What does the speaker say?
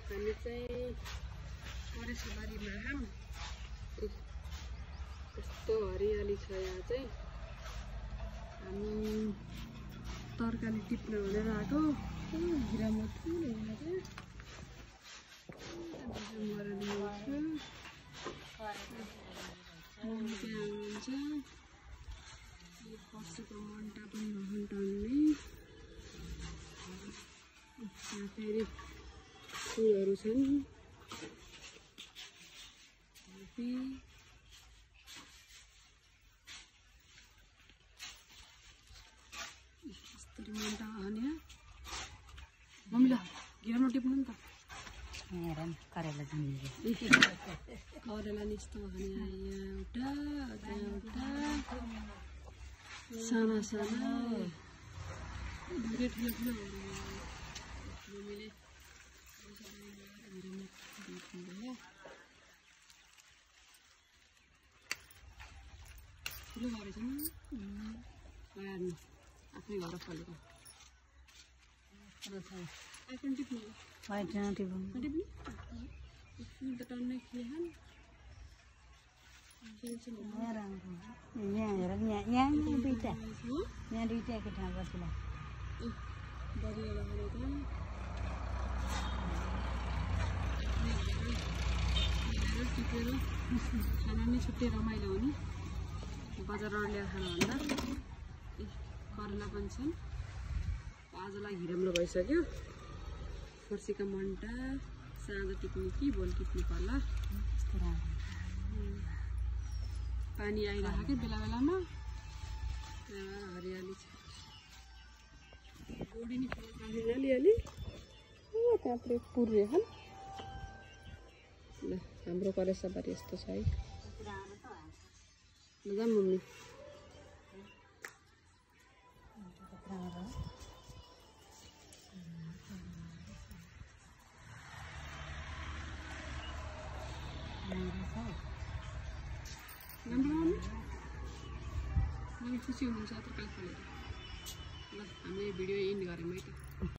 हामी चाहिँ परेसबारीमा छौँ। कस्तो हरियाली छ यहाँ चाहिँ। हामी तरकारी टिप्न भनेर आएको। हिरामा ठुलो यहाँ चाहिँ त्यहाँ हुनुहुन्छ। पशुको मन्टा पनि नहुन्टाउने। यहाँ फेरि फुलहरू छन्। मन्टा भने मम्मीलाई घिरमा टिप्नु नि त। करेला निस्तो भने एउटा साना साना ठुलो ठुलो मम्मीले ठुलो गरेछ नि आफ्नै घर फलेको। टिप्नु फुल त टन्नै खिलेछन्। यहाँ दुईटा केटा बसिला बरियाला भनेको टिपेर खाना नै छुट्टै रमाइलो हो नि। बजारबाट ल्याएर खानुभन्दा करेला पनि छन्। आजलाई हिराम्रो भइसक्यो। फर्सीका मन्टा साँझ टिप्ने कि भोलि टिप्नु पर्ला। पानी आइरहेको क्या बेला बेलामा। हरियाली छ। गोडी नि पानी अलिअलि त्यहाँतिर पुर्यो हन। ल हाम्रो परेसबारी यस्तो छ है। जाऊँ मम्मी। खुसी हुनुहुन्छ तरकारी फलेर। ल हामीले भिडियो एन्ड गऱ्यौँ है त।